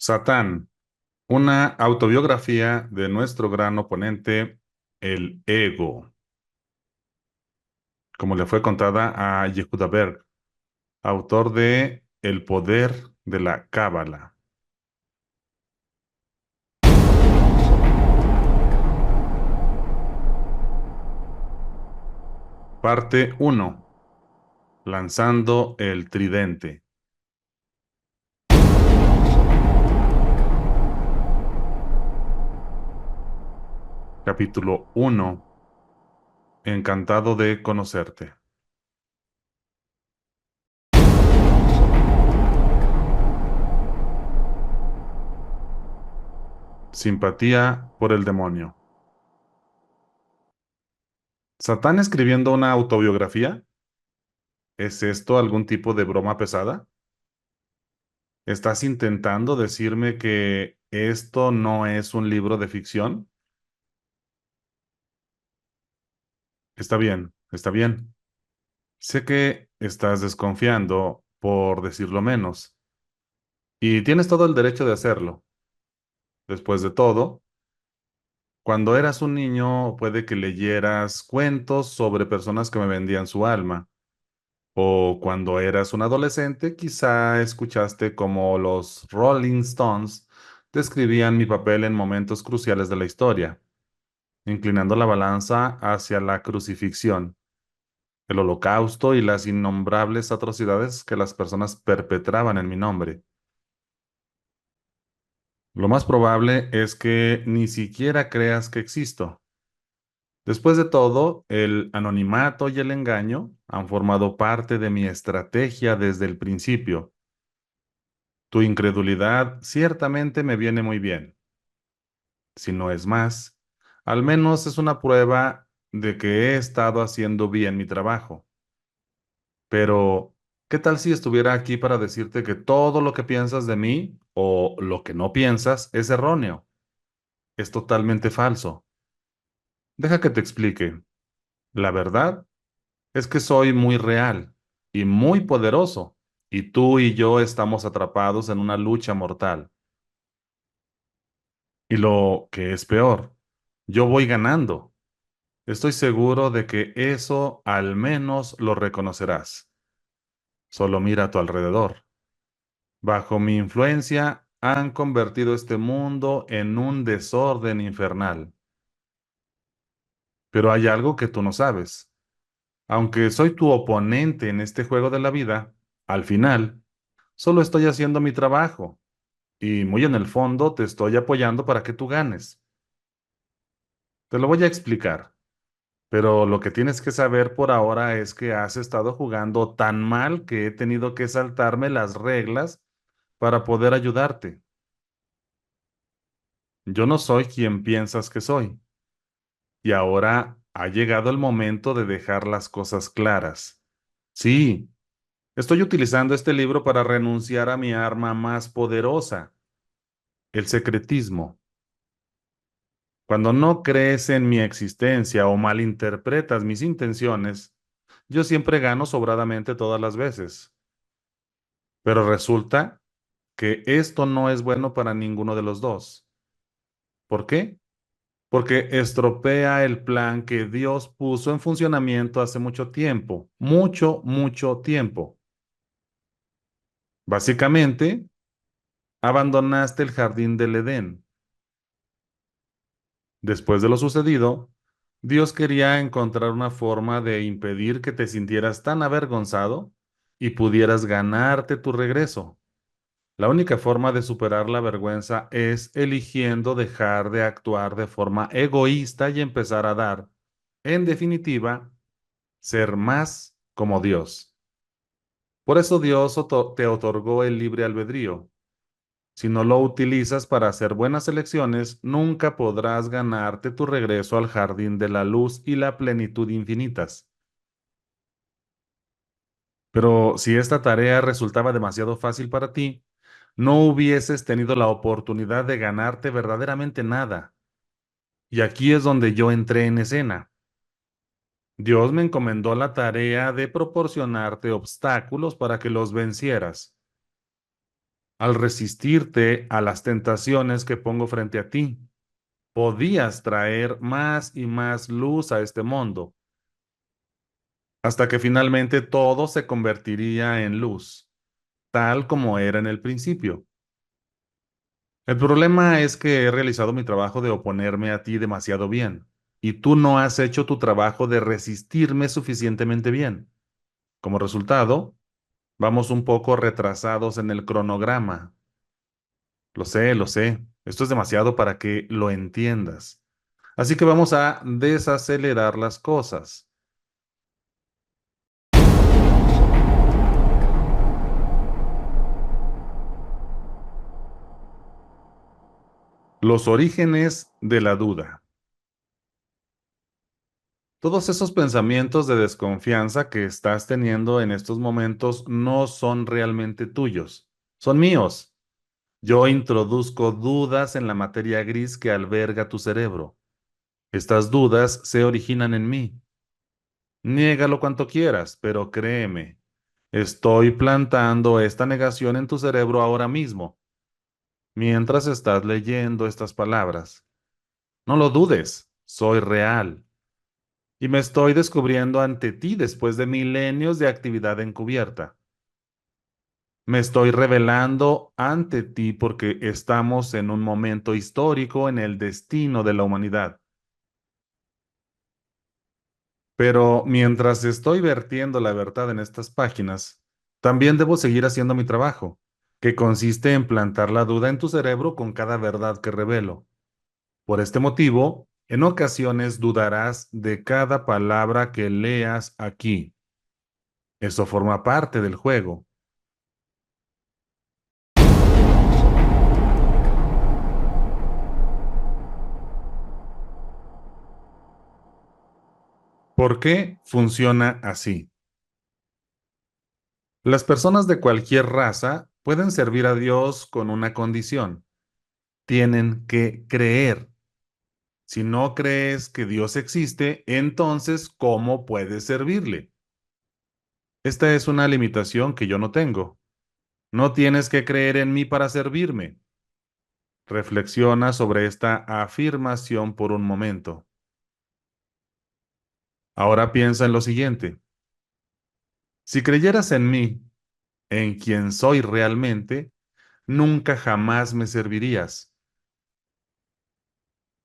Satán, una autobiografía de nuestro gran oponente, el ego, como le fue contada a Yehuda Berg, autor de El poder de la Cábala. Parte uno: Lanzando el tridente. Capítulo uno: Encantado de conocerte. Simpatía por el demonio. ¿Satán escribiendo una autobiografía? ¿Es esto algún tipo de broma pesada? ¿Estás intentando decirme que esto no es un libro de ficción? Está bien, está bien. Sé que estás desconfiando, por decirlo menos, y tienes todo el derecho de hacerlo. Después de todo, cuando eras un niño, puede que leyeras cuentos sobre personas que me vendían su alma, o cuando eras un adolescente, quizá escuchaste cómo los Rolling Stones describían mi papel en momentos cruciales de la historia, inclinando la balanza hacia la crucifixión, el holocausto y las innombrables atrocidades que las personas perpetraban en mi nombre. Lo más probable es que ni siquiera creas que existo. Después de todo, el anonimato y el engaño han formado parte de mi estrategia desde el principio. Tu incredulidad ciertamente me viene muy bien. Si no es más, al menos es una prueba de que he estado haciendo bien mi trabajo. Pero, ¿qué tal si estuviera aquí para decirte que todo lo que piensas de mí o lo que no piensas es erróneo? Es totalmente falso. Deja que te explique. La verdad es que soy muy real y muy poderoso, y tú y yo estamos atrapados en una lucha mortal. Y lo que es peor, yo voy ganando. Estoy seguro de que eso al menos lo reconocerás. Solo mira a tu alrededor. Bajo mi influencia han convertido este mundo en un desorden infernal. Pero hay algo que tú no sabes. Aunque soy tu oponente en este juego de la vida, al final, solo estoy haciendo mi trabajo y muy en el fondo te estoy apoyando para que tú ganes. Te lo voy a explicar, pero lo que tienes que saber por ahora es que has estado jugando tan mal que he tenido que saltarme las reglas para poder ayudarte. Yo no soy quien piensas que soy. Y ahora ha llegado el momento de dejar las cosas claras. Sí, estoy utilizando este libro para renunciar a mi arma más poderosa, el secretismo. Cuando no crees en mi existencia o malinterpretas mis intenciones, yo siempre gano sobradamente todas las veces. Pero resulta que esto no es bueno para ninguno de los dos. ¿Por qué? Porque estropea el plan que Dios puso en funcionamiento hace mucho tiempo, mucho, mucho tiempo. Básicamente, abandonaste el jardín del Edén. Después de lo sucedido, Dios quería encontrar una forma de impedir que te sintieras tan avergonzado y pudieras ganarte tu regreso. La única forma de superar la vergüenza es eligiendo dejar de actuar de forma egoísta y empezar a dar. En definitiva, ser más como Dios. Por eso Dios te otorgó el libre albedrío. Si no lo utilizas para hacer buenas elecciones, nunca podrás ganarte tu regreso al jardín de la luz y la plenitud infinitas. Pero si esta tarea resultaba demasiado fácil para ti, no hubieses tenido la oportunidad de ganarte verdaderamente nada. Y aquí es donde yo entré en escena. Dios me encomendó la tarea de proporcionarte obstáculos para que los vencieras. Al resistirte a las tentaciones que pongo frente a ti, podías traer más y más luz a este mundo, hasta que finalmente todo se convertiría en luz, tal como era en el principio. El problema es que he realizado mi trabajo de oponerme a ti demasiado bien, y tú no has hecho tu trabajo de resistirme suficientemente bien. Como resultado, vamos un poco retrasados en el cronograma. Lo sé, lo sé. Esto es demasiado para que lo entiendas. Así que vamos a desacelerar las cosas. Los orígenes de la duda. Todos esos pensamientos de desconfianza que estás teniendo en estos momentos no son realmente tuyos, son míos. Yo introduzco dudas en la materia gris que alberga tu cerebro. Estas dudas se originan en mí. Niégalo cuanto quieras, pero créeme, estoy plantando esta negación en tu cerebro ahora mismo, mientras estás leyendo estas palabras. No lo dudes, soy real. Y me estoy descubriendo ante ti después de milenios de actividad encubierta. Me estoy revelando ante ti porque estamos en un momento histórico en el destino de la humanidad. Pero mientras estoy vertiendo la verdad en estas páginas, también debo seguir haciendo mi trabajo, que consiste en plantar la duda en tu cerebro con cada verdad que revelo. Por este motivo, en ocasiones dudarás de cada palabra que leas aquí. Eso forma parte del juego. ¿Por qué funciona así? Las personas de cualquier raza pueden servir a Dios con una condición. Tienen que creer. Si no crees que Dios existe, entonces, ¿cómo puedes servirle? Esta es una limitación que yo no tengo. No tienes que creer en mí para servirme. Reflexiona sobre esta afirmación por un momento. Ahora piensa en lo siguiente. Si creyeras en mí, en quien soy realmente, nunca jamás me servirías.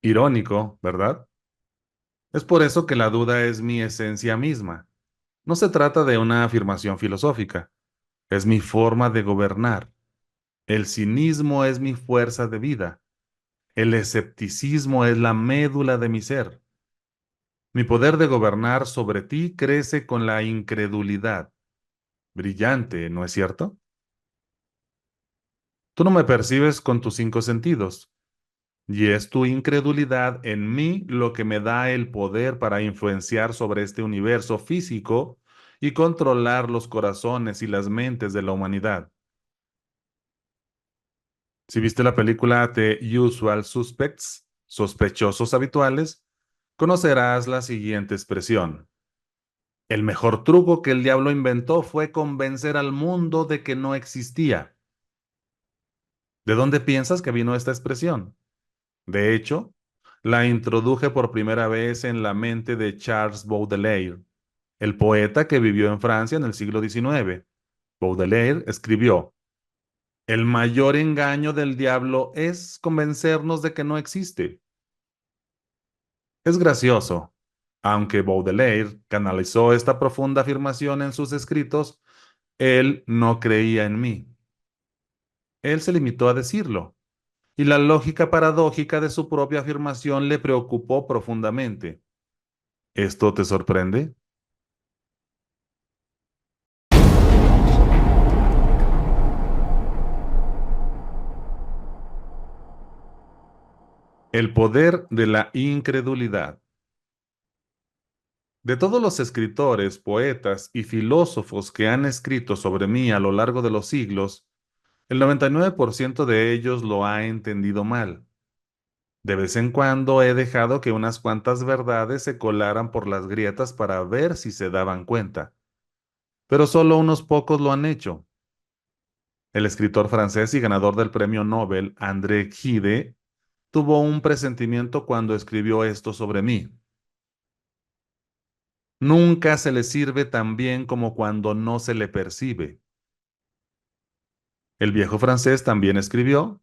Irónico, ¿verdad? Es por eso que la duda es mi esencia misma. No se trata de una afirmación filosófica, es mi forma de gobernar. El cinismo es mi fuerza de vida. El escepticismo es la médula de mi ser. Mi poder de gobernar sobre ti crece con la incredulidad. Brillante, ¿no es cierto? Tú no me percibes con tus cinco sentidos, y es tu incredulidad en mí lo que me da el poder para influenciar sobre este universo físico y controlar los corazones y las mentes de la humanidad. Si viste la película The Usual Suspects, sospechosos habituales, conocerás la siguiente expresión. El mejor truco que el diablo inventó fue convencer al mundo de que no existía. ¿De dónde piensas que vino esta expresión? De hecho, la introduje por primera vez en la mente de Charles Baudelaire, el poeta que vivió en Francia en el siglo XIX. Baudelaire escribió, el mayor engaño del diablo es convencernos de que no existe. Es gracioso. Aunque Baudelaire canalizó esta profunda afirmación en sus escritos, él no creía en mí. Él se limitó a decirlo, y la lógica paradójica de su propia afirmación le preocupó profundamente. ¿Esto te sorprende? El poder de la incredulidad. De todos los escritores, poetas y filósofos que han escrito sobre mí a lo largo de los siglos, el 99% de ellos lo ha entendido mal. De vez en cuando he dejado que unas cuantas verdades se colaran por las grietas para ver si se daban cuenta, pero solo unos pocos lo han hecho. El escritor francés y ganador del premio Nobel, André Gide, tuvo un presentimiento cuando escribió esto sobre mí. Nunca se le sirve tan bien como cuando no se le percibe. El viejo francés también escribió,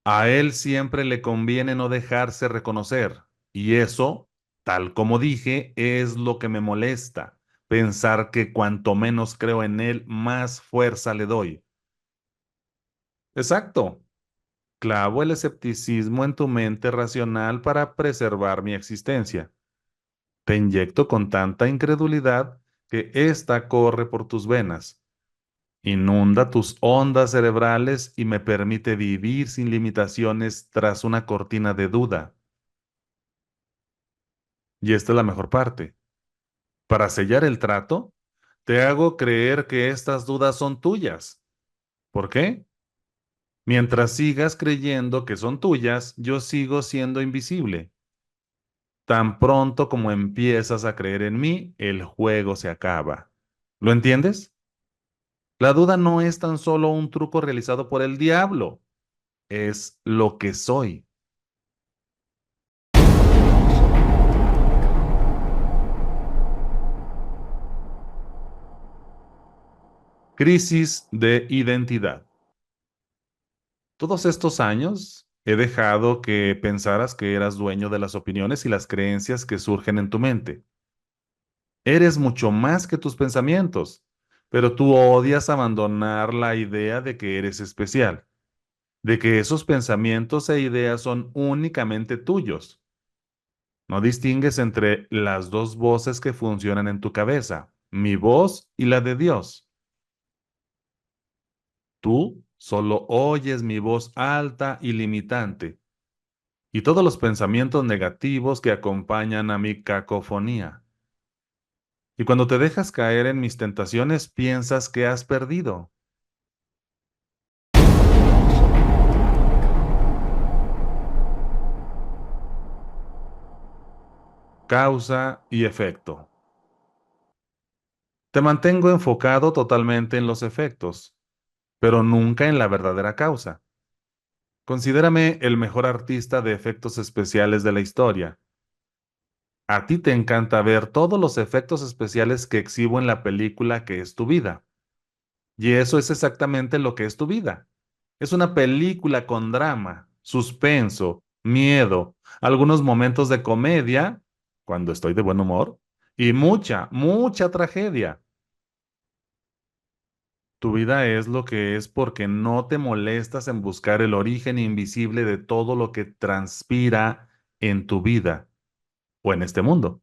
a él siempre le conviene no dejarse reconocer, y eso, tal como dije, es lo que me molesta, pensar que cuanto menos creo en él, más fuerza le doy. Exacto. Clavo el escepticismo en tu mente racional para preservar mi existencia. Te inyecto con tanta incredulidad que ésta corre por tus venas, inunda tus ondas cerebrales y me permite vivir sin limitaciones tras una cortina de duda. Y esta es la mejor parte. Para sellar el trato, te hago creer que estas dudas son tuyas. ¿Por qué? Mientras sigas creyendo que son tuyas, yo sigo siendo invisible. Tan pronto como empiezas a creer en mí, el juego se acaba. ¿Lo entiendes? La duda no es tan solo un truco realizado por el diablo, es lo que soy. Crisis de identidad. Todos estos años he dejado que pensaras que eras dueño de las opiniones y las creencias que surgen en tu mente. Eres mucho más que tus pensamientos, pero tú odias abandonar la idea de que eres especial, de que esos pensamientos e ideas son únicamente tuyos. No distingues entre las dos voces que funcionan en tu cabeza, mi voz y la de Dios. Tú solo oyes mi voz alta y limitante y todos los pensamientos negativos que acompañan a mi cacofonía. Y cuando te dejas caer en mis tentaciones, piensas que has perdido. Causa y efecto. Te mantengo enfocado totalmente en los efectos, pero nunca en la verdadera causa. Considérame el mejor artista de efectos especiales de la historia. A ti te encanta ver todos los efectos especiales que exhibo en la película que es tu vida. Y eso es exactamente lo que es tu vida. Es una película con drama, suspenso, miedo, algunos momentos de comedia, cuando estoy de buen humor, y mucha, mucha tragedia. Tu vida es lo que es porque no te molestas en buscar el origen invisible de todo lo que transpira en tu vida o en este mundo.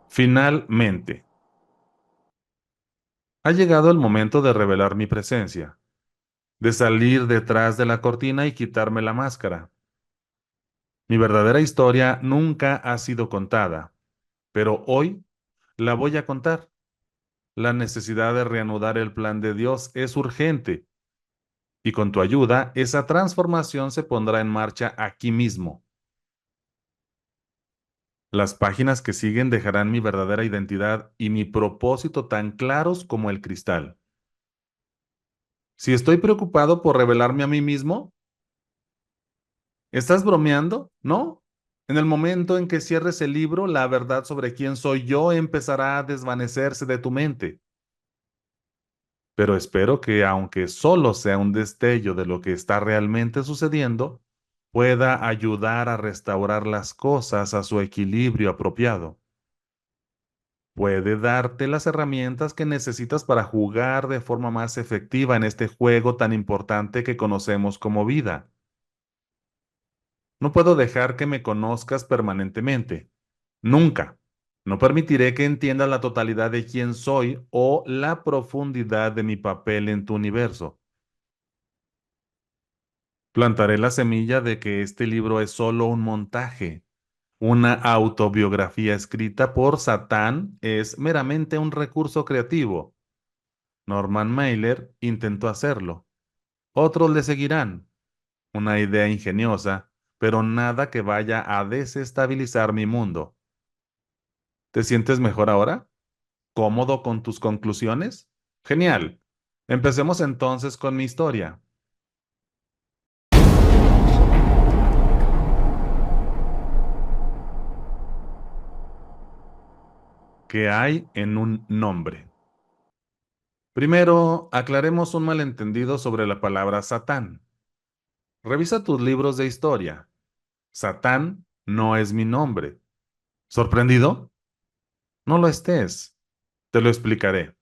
Finalmente, ha llegado el momento de revelar mi presencia, de salir detrás de la cortina y quitarme la máscara. Mi verdadera historia nunca ha sido contada, pero hoy la voy a contar. La necesidad de reanudar el plan de Dios es urgente y con tu ayuda esa transformación se pondrá en marcha aquí mismo. Las páginas que siguen dejarán mi verdadera identidad y mi propósito tan claros como el cristal. Si estoy preocupado por revelarme a mí mismo, ¿estás bromeando? ¿No? En el momento en que cierres el libro, la verdad sobre quién soy yo empezará a desvanecerse de tu mente. Pero espero que, aunque solo sea un destello de lo que está realmente sucediendo, pueda ayudar a restaurar las cosas a su equilibrio apropiado. Puede darte las herramientas que necesitas para jugar de forma más efectiva en este juego tan importante que conocemos como vida. No puedo dejar que me conozcas permanentemente. Nunca. No permitiré que entiendas la totalidad de quién soy o la profundidad de mi papel en tu universo. Plantaré la semilla de que este libro es solo un montaje. Una autobiografía escrita por Satán es meramente un recurso creativo. Norman Mailer intentó hacerlo. Otros le seguirán. Una idea ingeniosa, pero nada que vaya a desestabilizar mi mundo. ¿Te sientes mejor ahora? ¿Cómodo con tus conclusiones? Genial. Empecemos entonces con mi historia. ¿Qué hay en un nombre? Primero, aclaremos un malentendido sobre la palabra Satán. Revisa tus libros de historia. Satán no es mi nombre. ¿Sorprendido? No lo estés. Te lo explicaré.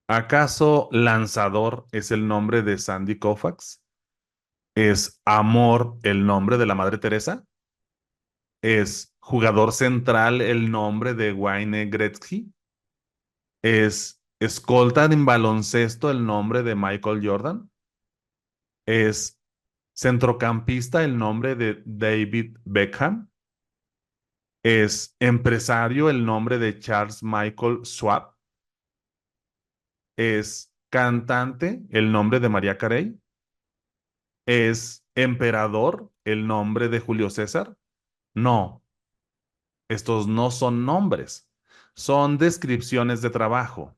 ¿Acaso Lanzador es el nombre de Sandy Koufax? ¿Es Amor el nombre de la Madre Teresa? ¿Es Jugador Central el nombre de Wayne Gretzky? ¿Es Escolta en baloncesto el nombre de Michael Jordan? ¿Es centrocampista el nombre de David Beckham? ¿Es empresario el nombre de Charles Michael Schwab? ¿Es cantante el nombre de María Carey? ¿Es emperador el nombre de Julio César? No, estos no son nombres, son descripciones de trabajo.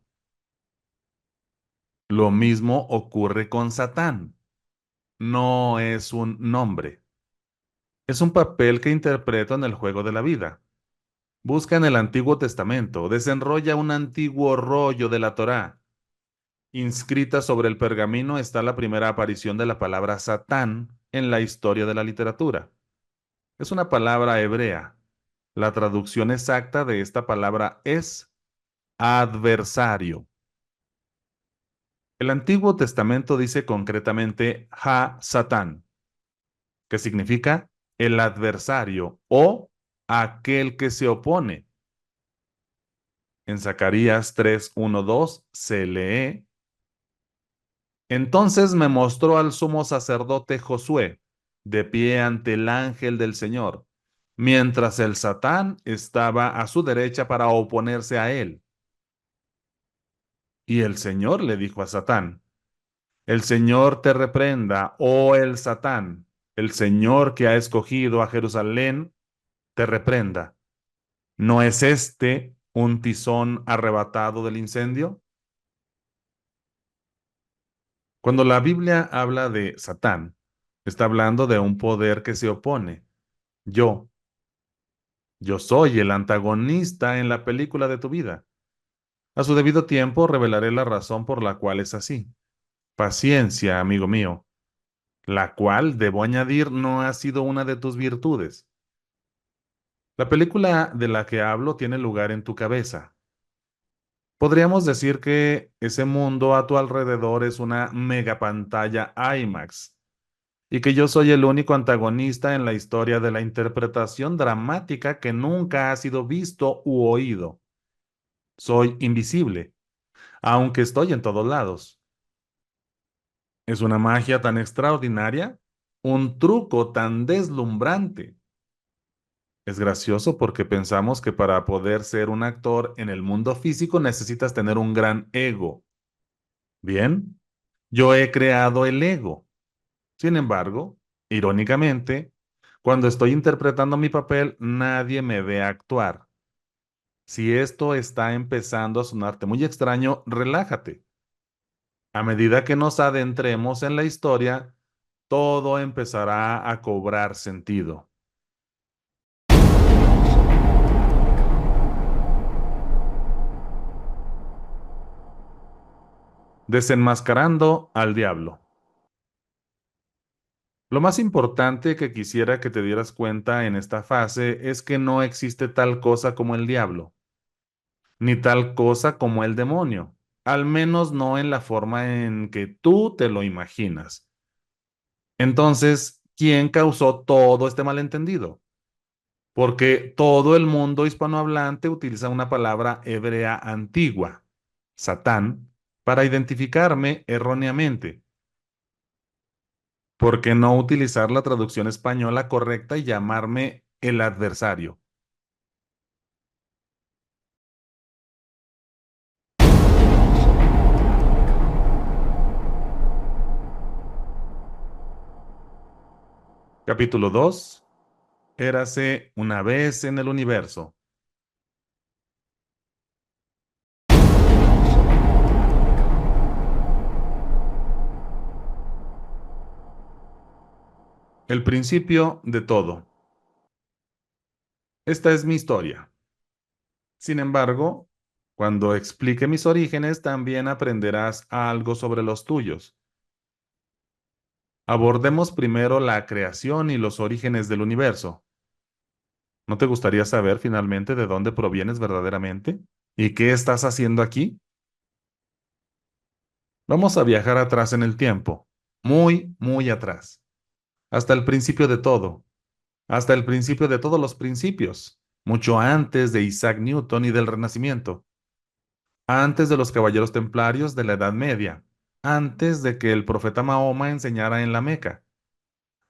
Lo mismo ocurre con Satán. No es un nombre. Es un papel que interpreto en el juego de la vida. Busca en el Antiguo Testamento, desenrolla un antiguo rollo de la Torá. Inscrita sobre el pergamino está la primera aparición de la palabra Satán en la historia de la literatura. Es una palabra hebrea. La traducción exacta de esta palabra es adversario. El Antiguo Testamento dice concretamente Ha-Satán, que significa el adversario o aquel que se opone. En Zacarías 3:1-2 se lee: Entonces me mostró al sumo sacerdote Josué, de pie ante el ángel del Señor, mientras el Satán estaba a su derecha para oponerse a él. Y el Señor le dijo a Satán: El Señor te reprenda, oh el Satán, el Señor que ha escogido a Jerusalén, te reprenda. ¿No es este un tizón arrebatado del incendio? Cuando la Biblia habla de Satán, está hablando de un poder que se opone. Yo, yo soy el antagonista en la película de tu vida. A su debido tiempo revelaré la razón por la cual es así. Paciencia, amigo mío, la cual, debo añadir, no ha sido una de tus virtudes. La película de la que hablo tiene lugar en tu cabeza. Podríamos decir que ese mundo a tu alrededor es una megapantalla IMAX y que yo soy el único antagonista en la historia de la interpretación dramática que nunca ha sido visto u oído. Soy invisible, aunque estoy en todos lados. Es una magia tan extraordinaria, un truco tan deslumbrante. Es gracioso porque pensamos que para poder ser un actor en el mundo físico necesitas tener un gran ego. Bien, yo he creado el ego. Sin embargo, irónicamente, cuando estoy interpretando mi papel, nadie me ve actuar. Si esto está empezando a sonarte muy extraño, relájate. A medida que nos adentremos en la historia, todo empezará a cobrar sentido. Desenmascarando al diablo. Lo más importante que quisiera que te dieras cuenta en esta fase es que no existe tal cosa como el diablo, ni tal cosa como el demonio, al menos no en la forma en que tú te lo imaginas. Entonces, ¿quién causó todo este malentendido? Porque todo el mundo hispanohablante utiliza una palabra hebrea antigua, Satán, para identificarme erróneamente. ¿Por qué no utilizar la traducción española correcta y llamarme el adversario? Capítulo 2. Érase una vez en el universo. El principio de todo. Esta es mi historia. Sin embargo, cuando explique mis orígenes, también aprenderás algo sobre los tuyos. Abordemos primero la creación y los orígenes del universo. ¿No te gustaría saber finalmente de dónde provienes verdaderamente? ¿Y qué estás haciendo aquí? Vamos a viajar atrás en el tiempo, muy, muy atrás, hasta el principio de todo, hasta el principio de todos los principios, mucho antes de Isaac Newton y del Renacimiento, antes de los caballeros templarios de la Edad Media, antes de que el profeta Mahoma enseñara en la Meca,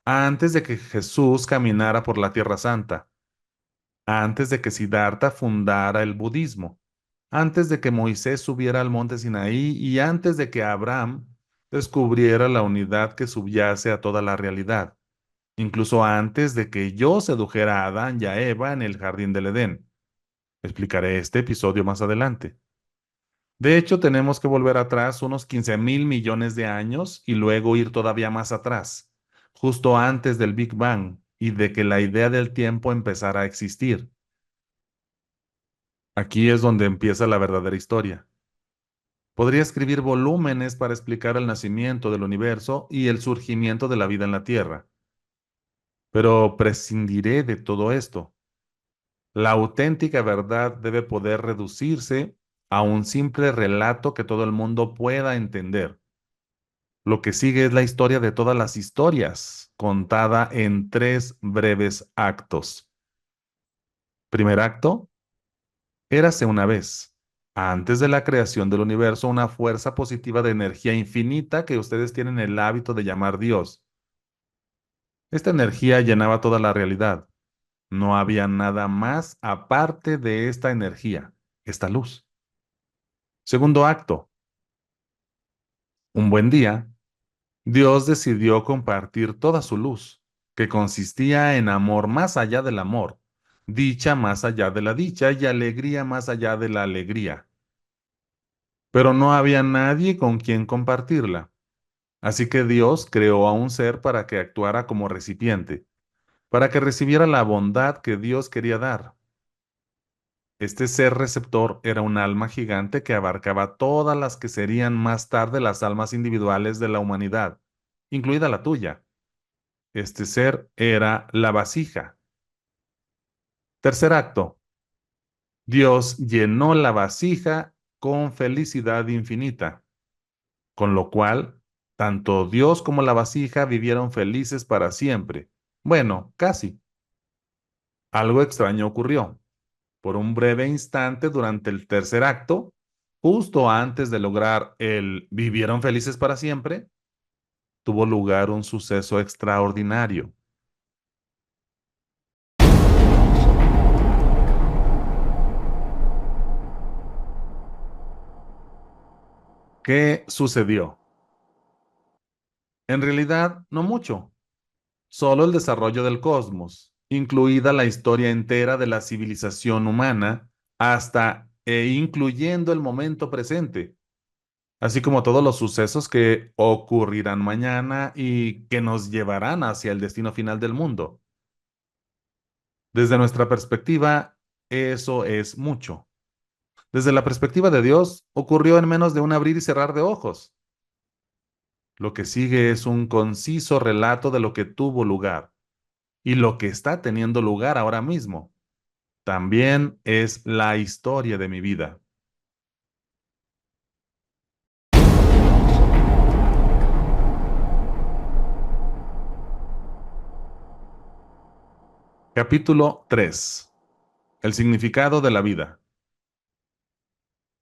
antes de que Jesús caminara por la Tierra Santa, antes de que Siddhartha fundara el budismo, antes de que Moisés subiera al monte Sinaí y antes de que Abraham descubriera la unidad que subyace a toda la realidad, incluso antes de que yo sedujera a Adán y a Eva en el jardín del Edén. Explicaré este episodio más adelante. De hecho, tenemos que volver atrás unos 15.000 millones de años y luego ir todavía más atrás, justo antes del Big Bang y de que la idea del tiempo empezara a existir. Aquí es donde empieza la verdadera historia. Podría escribir volúmenes para explicar el nacimiento del universo y el surgimiento de la vida en la Tierra, pero prescindiré de todo esto. La auténtica verdad debe poder reducirse a un simple relato que todo el mundo pueda entender. Lo que sigue es la historia de todas las historias, contada en 3 breves actos. Primer acto, érase una vez, antes de la creación del universo, una fuerza positiva de energía infinita que ustedes tienen el hábito de llamar Dios. Esta energía llenaba toda la realidad. No había nada más aparte de esta energía, esta luz. Segundo acto, un buen día, Dios decidió compartir toda su luz, que consistía en amor más allá del amor, dicha más allá de la dicha y alegría más allá de la alegría. Pero no había nadie con quien compartirla. Así que Dios creó a un ser para que actuara como recipiente, para que recibiera la bondad que Dios quería dar. Este ser receptor era un alma gigante que abarcaba todas las que serían más tarde las almas individuales de la humanidad, incluida la tuya. Este ser era la vasija. Tercer acto. Dios llenó la vasija con felicidad infinita, con lo cual tanto Dios como la vasija vivieron felices para siempre. Bueno, casi. Algo extraño ocurrió. Por un breve instante durante el tercer acto, justo antes de lograr el vivieron felices para siempre, tuvo lugar un suceso extraordinario. ¿Qué sucedió? En realidad, no mucho, solo el desarrollo del cosmos, incluida la historia entera de la civilización humana, hasta e incluyendo el momento presente, así como todos los sucesos que ocurrirán mañana y que nos llevarán hacia el destino final del mundo. Desde nuestra perspectiva, eso es mucho. Desde la perspectiva de Dios, ocurrió en menos de un abrir y cerrar de ojos. Lo que sigue es un conciso relato de lo que tuvo lugar y lo que está teniendo lugar ahora mismo. También es la historia de mi vida. Capítulo 3. El significado de la vida.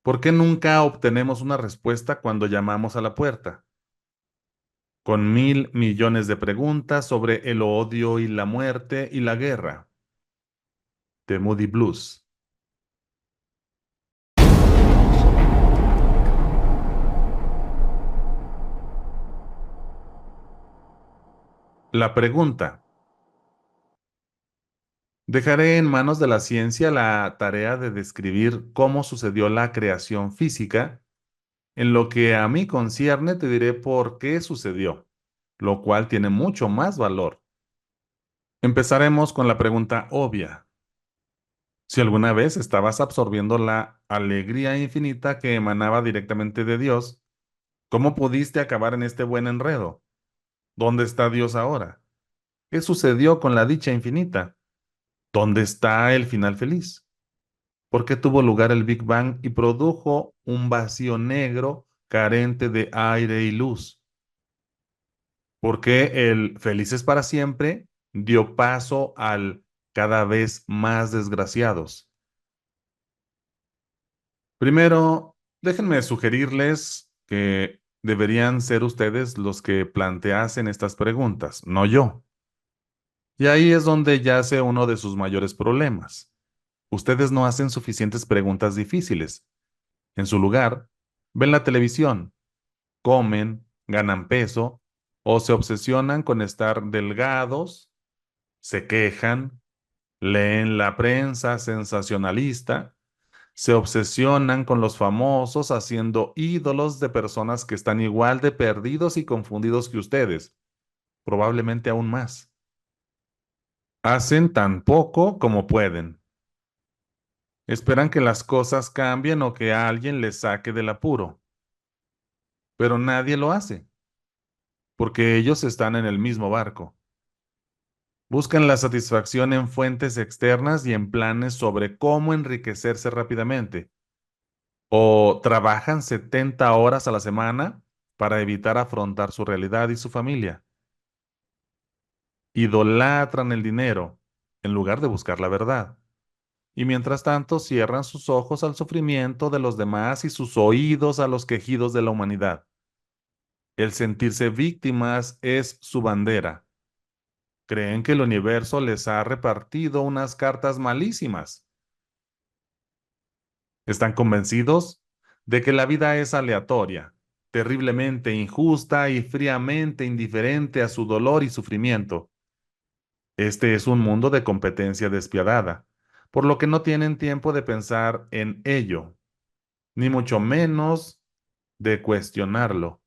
¿Por qué nunca obtenemos una respuesta cuando llamamos a la puerta? Con 1.000 millones de preguntas sobre el odio y la muerte y la guerra. The Moody Blues. La pregunta. Dejaré en manos de la ciencia la tarea de describir cómo sucedió la creación física. En lo que a mí concierne, te diré por qué sucedió, lo cual tiene mucho más valor. Empezaremos con la pregunta obvia. Si alguna vez estabas absorbiendo la alegría infinita que emanaba directamente de Dios, ¿cómo pudiste acabar en este buen enredo? ¿Dónde está Dios ahora? ¿Qué sucedió con la dicha infinita? ¿Dónde está el final feliz? ¿Por qué tuvo lugar el Big Bang y produjo un vacío negro carente de aire y luz? ¿Por qué el felices para siempre dio paso al cada vez más desgraciados? Primero, déjenme sugerirles que deberían ser ustedes los que planteasen estas preguntas, no yo. Y ahí es donde yace uno de sus mayores problemas. Ustedes no hacen suficientes preguntas difíciles. En su lugar, ven la televisión, comen, ganan peso o se obsesionan con estar delgados, se quejan, leen la prensa sensacionalista, se obsesionan con los famosos haciendo ídolos de personas que están igual de perdidos y confundidos que ustedes, probablemente aún más. Hacen tan poco como pueden. Esperan que las cosas cambien o que alguien les saque del apuro, pero nadie lo hace, porque ellos están en el mismo barco. Buscan la satisfacción en fuentes externas y en planes sobre cómo enriquecerse rápidamente. O trabajan 70 horas a la semana para evitar afrontar su realidad y su familia. Idolatran el dinero en lugar de buscar la verdad. Y mientras tanto cierran sus ojos al sufrimiento de los demás y sus oídos a los quejidos de la humanidad. El sentirse víctimas es su bandera. Creen que el universo les ha repartido unas cartas malísimas. Están convencidos de que la vida es aleatoria, terriblemente injusta y fríamente indiferente a su dolor y sufrimiento. Este es un mundo de competencia despiadada, por lo que no tienen tiempo de pensar en ello, ni mucho menos de cuestionarlo.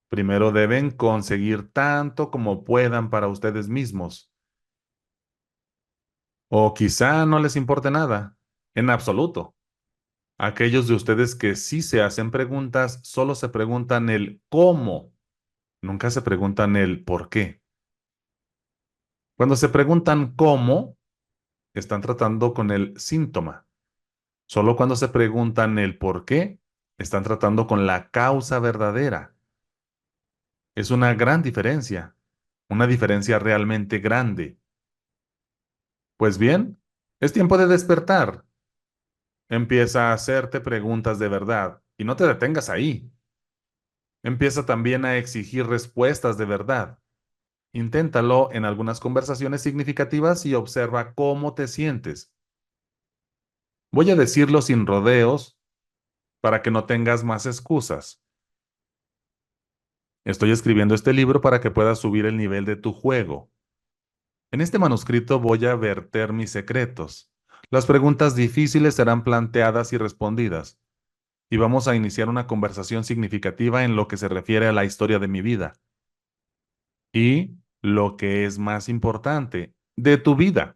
Primero deben conseguir tanto como puedan para ustedes mismos. O quizá no les importe nada, en absoluto. Aquellos de ustedes que sí se hacen preguntas, solo se preguntan el cómo, nunca se preguntan el por qué. Cuando se preguntan cómo, están tratando con el síntoma. Solo cuando se preguntan el por qué, están tratando con la causa verdadera. Es una gran diferencia, una diferencia realmente grande. Pues bien, es tiempo de despertar. Empieza a hacerte preguntas de verdad y no te detengas ahí. Empieza también a exigir respuestas de verdad. Inténtalo en algunas conversaciones significativas y observa cómo te sientes. Voy a decirlo sin rodeos para que no tengas más excusas. Estoy escribiendo este libro para que puedas subir el nivel de tu juego. En este manuscrito voy a verter mis secretos. Las preguntas difíciles serán planteadas y respondidas, y vamos a iniciar una conversación significativa en lo que se refiere a la historia de mi vida. Y, lo que es más importante, de tu vida.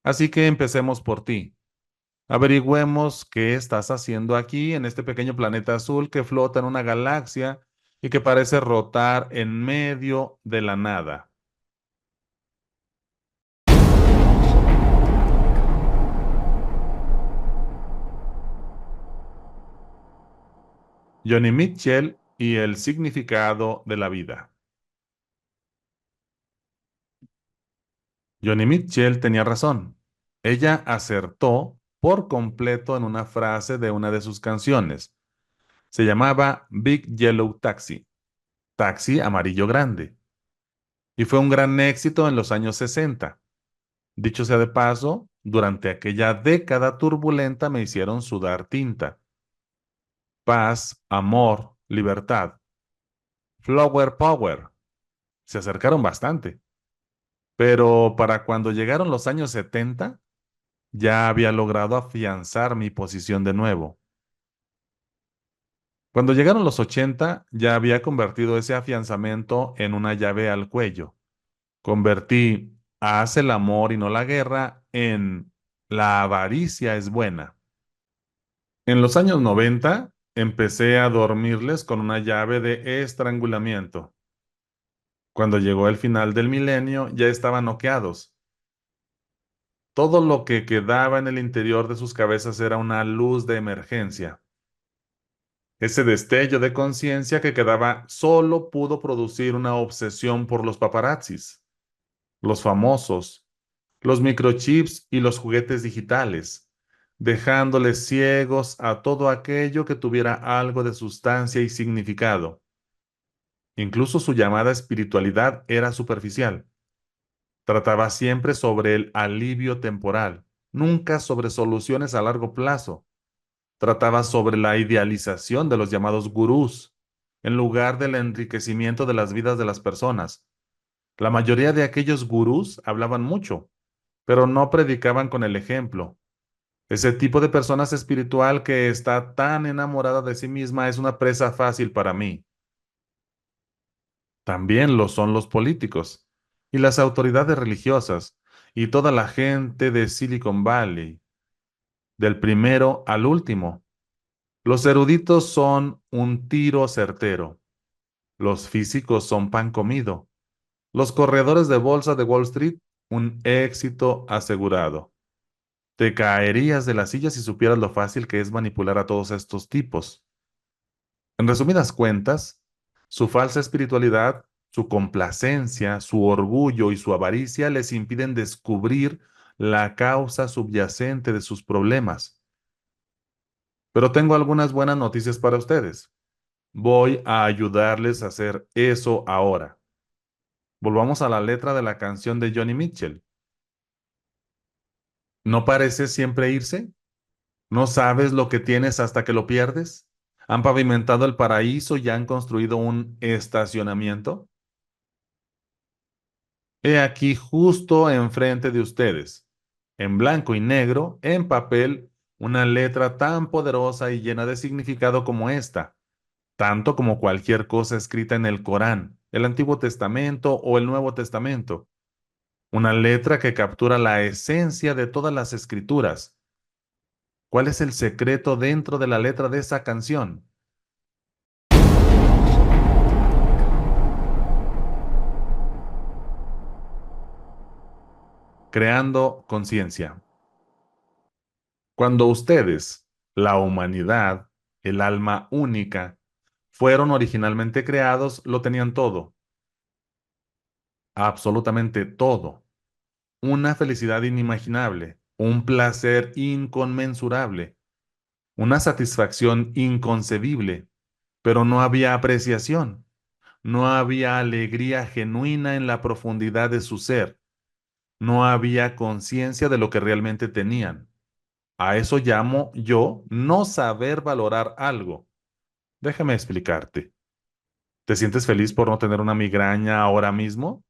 Así que empecemos por ti. Averigüemos qué estás haciendo aquí en este pequeño planeta azul que flota en una galaxia y que parece rotar en medio de la nada. Johnny Mitchell y el significado de la vida. Johnny Mitchell tenía razón. Ella acertó por completo en una frase de una de sus canciones. Se llamaba Big Yellow Taxi, taxi amarillo grande, y fue un gran éxito en los años 60. Dicho sea de paso, durante aquella década turbulenta me hicieron sudar tinta. Paz, amor, libertad. Flower Power. Se acercaron bastante. Pero para cuando llegaron los años 70, ya había logrado afianzar mi posición de nuevo. Cuando llegaron los 80, ya había convertido ese afianzamiento en una llave al cuello. Convertí haz el amor y no la guerra en la avaricia es buena. En los años 90, empecé a dormirles con una llave de estrangulamiento. Cuando llegó el final del milenio, ya estaban noqueados. Todo lo que quedaba en el interior de sus cabezas era una luz de emergencia. Ese destello de conciencia que quedaba solo pudo producir una obsesión por los paparazzis, los famosos, los microchips y los juguetes digitales, dejándoles ciegos a todo aquello que tuviera algo de sustancia y significado. Incluso su llamada espiritualidad era superficial. Trataba siempre sobre el alivio temporal, nunca sobre soluciones a largo plazo. Trataba sobre la idealización de los llamados gurús, en lugar del enriquecimiento de las vidas de las personas. La mayoría de aquellos gurús hablaban mucho, pero no predicaban con el ejemplo. Ese tipo de personas espiritual que está tan enamorada de sí misma es una presa fácil para mí. También lo son los políticos y las autoridades religiosas y toda la gente de Silicon Valley, del primero al último. Los eruditos son un tiro certero. Los físicos son pan comido. Los corredores de bolsa de Wall Street, un éxito asegurado. Te caerías de la silla si supieras lo fácil que es manipular a todos estos tipos. En resumidas cuentas, su falsa espiritualidad, su complacencia, su orgullo y su avaricia les impiden descubrir la causa subyacente de sus problemas. Pero tengo algunas buenas noticias para ustedes. Voy a ayudarles a hacer eso ahora. Volvamos a la letra de la canción de Johnny Mitchell. ¿No parece siempre irse? ¿No sabes lo que tienes hasta que lo pierdes? ¿Han pavimentado el paraíso y han construido un estacionamiento? He aquí justo enfrente de ustedes, en blanco y negro, en papel, una letra tan poderosa y llena de significado como esta, tanto como cualquier cosa escrita en el Corán, el Antiguo Testamento o el Nuevo Testamento. Una letra que captura la esencia de todas las escrituras. ¿Cuál es el secreto dentro de la letra de esa canción? Creando conciencia. Cuando ustedes, la humanidad, el alma única, fueron originalmente creados, lo tenían todo, absolutamente todo. Una felicidad inimaginable, un placer inconmensurable, una satisfacción inconcebible, pero no había apreciación, no había alegría genuina en la profundidad de su ser, no había conciencia de lo que realmente tenían. A eso llamo yo no saber valorar algo. Déjame explicarte. ¿Te sientes feliz por no tener una migraña ahora mismo?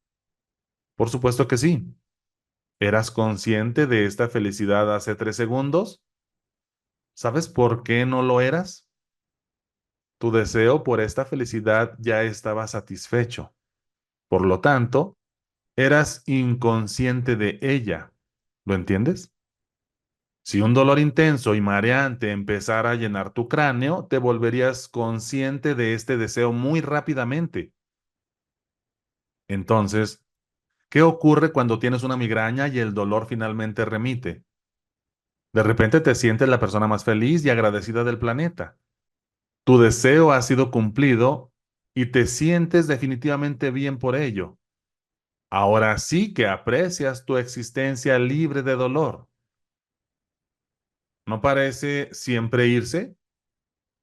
Por supuesto que sí. ¿Eras consciente de esta felicidad hace 3 segundos? ¿Sabes por qué no lo eras? Tu deseo por esta felicidad ya estaba satisfecho. Por lo tanto, eras inconsciente de ella. ¿Lo entiendes? Si un dolor intenso y mareante empezara a llenar tu cráneo, te volverías consciente de este deseo muy rápidamente. Entonces, ¿qué ocurre cuando tienes una migraña y el dolor finalmente remite? De repente te sientes la persona más feliz y agradecida del planeta. Tu deseo ha sido cumplido y te sientes definitivamente bien por ello. Ahora sí que aprecias tu existencia libre de dolor. ¿No parece siempre irse?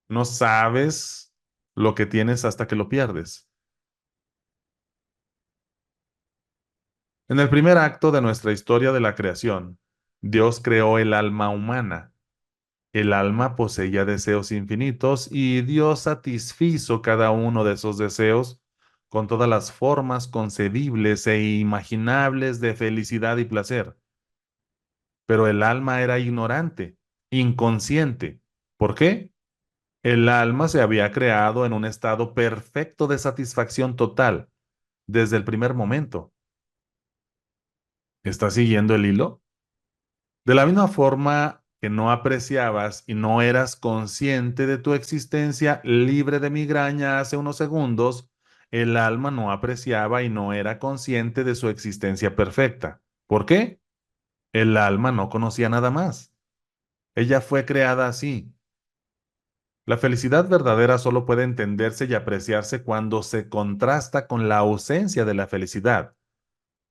No sabes lo que tienes hasta que lo pierdes. En el primer acto de nuestra historia de la creación, Dios creó el alma humana. El alma poseía deseos infinitos y Dios satisfizo cada uno de esos deseos con todas las formas concebibles e imaginables de felicidad y placer. Pero el alma era ignorante, inconsciente. ¿Por qué? El alma se había creado en un estado perfecto de satisfacción total desde el primer momento. ¿Estás siguiendo el hilo? De la misma forma que no apreciabas y no eras consciente de tu existencia libre de migraña hace unos segundos, el alma no apreciaba y no era consciente de su existencia perfecta. ¿Por qué? El alma no conocía nada más. Ella fue creada así. La felicidad verdadera solo puede entenderse y apreciarse cuando se contrasta con la ausencia de la felicidad,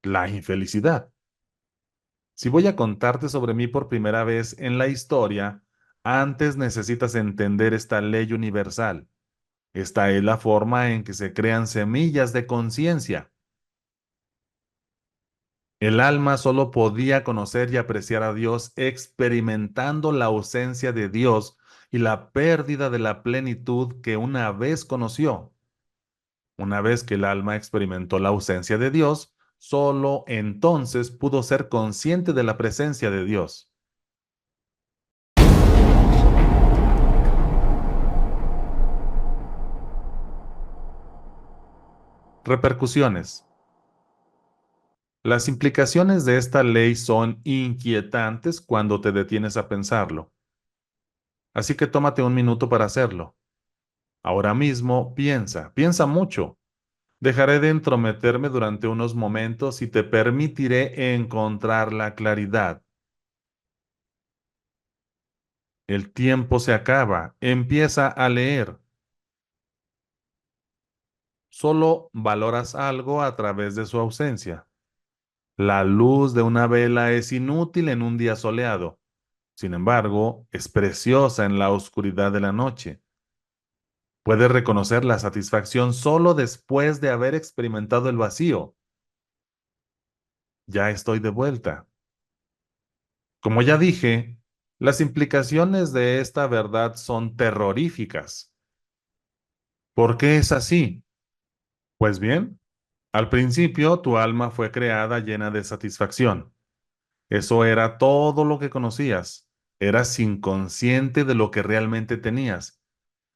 la infelicidad. Si voy a contarte sobre mí por primera vez en la historia, antes necesitas entender esta ley universal. Esta es la forma en que se crean semillas de conciencia. El alma solo podía conocer y apreciar a Dios experimentando la ausencia de Dios y la pérdida de la plenitud que una vez conoció. Una vez que el alma experimentó la ausencia de Dios, solo entonces pudo ser consciente de la presencia de Dios. Repercusiones. Las implicaciones de esta ley son inquietantes cuando te detienes a pensarlo. Así que tómate un minuto para hacerlo. Ahora mismo piensa mucho. Dejaré de entrometerme durante unos momentos y te permitiré encontrar la claridad. El tiempo se acaba. Empieza a leer. Solo valoras algo a través de su ausencia. La luz de una vela es inútil en un día soleado. Sin embargo, es preciosa en la oscuridad de la noche. Puedes reconocer la satisfacción solo después de haber experimentado el vacío. Ya estoy de vuelta. Como ya dije, las implicaciones de esta verdad son terroríficas. ¿Por qué es así? Pues bien, al principio tu alma fue creada llena de satisfacción. Eso era todo lo que conocías. Eras inconsciente de lo que realmente tenías.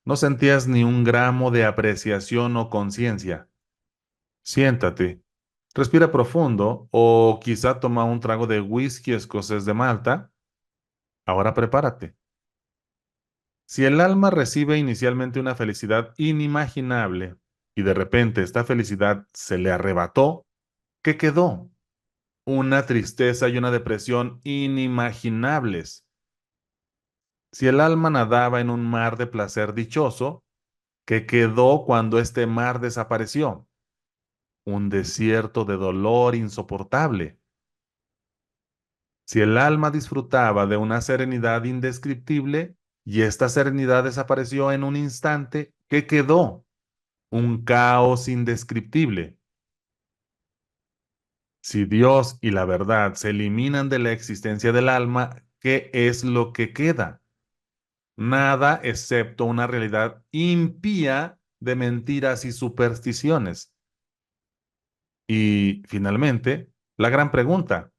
No sentías ni un gramo de apreciación o conciencia. Siéntate, respira profundo o quizá toma un trago de whisky escocés de Malta. Ahora prepárate. Si el alma recibe inicialmente una felicidad inimaginable y de repente esta felicidad se le arrebató, ¿qué quedó? Una tristeza y una depresión inimaginables. Si el alma nadaba en un mar de placer dichoso, ¿qué quedó cuando este mar desapareció? Un desierto de dolor insoportable. Si el alma disfrutaba de una serenidad indescriptible y esta serenidad desapareció en un instante, ¿qué quedó? Un caos indescriptible. Si Dios y la verdad se eliminan de la existencia del alma, ¿qué es lo que queda? Nada excepto una realidad impía de mentiras y supersticiones. Y finalmente, la gran pregunta,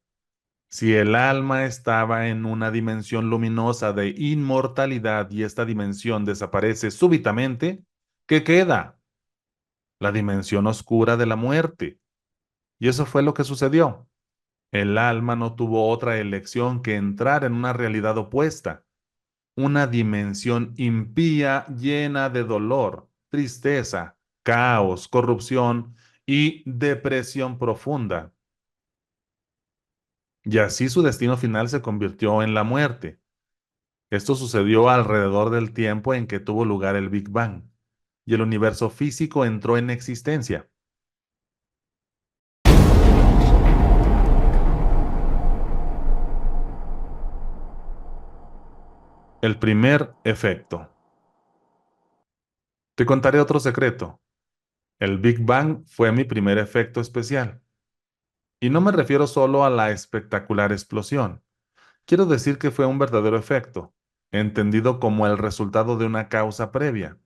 si el alma estaba en una dimensión luminosa de inmortalidad y esta dimensión desaparece súbitamente, ¿qué queda? La dimensión oscura de la muerte. Y eso fue lo que sucedió. El alma no tuvo otra elección que entrar en una realidad opuesta, una dimensión impía llena de dolor, tristeza, caos, corrupción y depresión profunda. Y así su destino final se convirtió en la muerte. Esto sucedió alrededor del tiempo en que tuvo lugar el Big Bang, y el universo físico entró en existencia. El primer efecto. Te contaré otro secreto. El Big Bang fue mi primer efecto especial. Y no me refiero solo a la espectacular explosión. Quiero decir que fue un verdadero efecto, entendido como el resultado de una causa previa.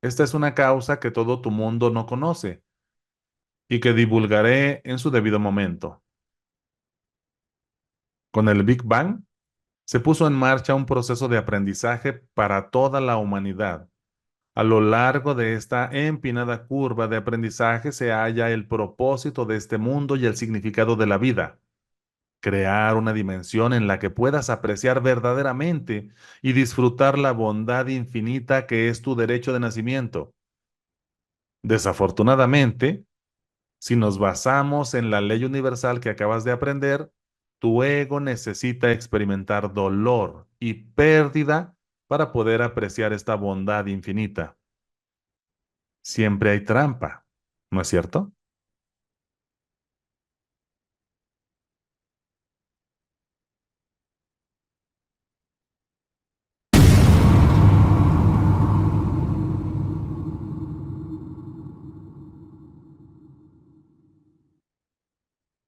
Esta es una causa que todo tu mundo no conoce y que divulgaré en su debido momento. Con el Big Bang, se puso en marcha un proceso de aprendizaje para toda la humanidad. A lo largo de esta empinada curva de aprendizaje se halla el propósito de este mundo y el significado de la vida. Crear una dimensión en la que puedas apreciar verdaderamente y disfrutar la bondad infinita que es tu derecho de nacimiento. Desafortunadamente, si nos basamos en la ley universal que acabas de aprender, tu ego necesita experimentar dolor y pérdida para poder apreciar esta bondad infinita. Siempre hay trampa, ¿no es cierto?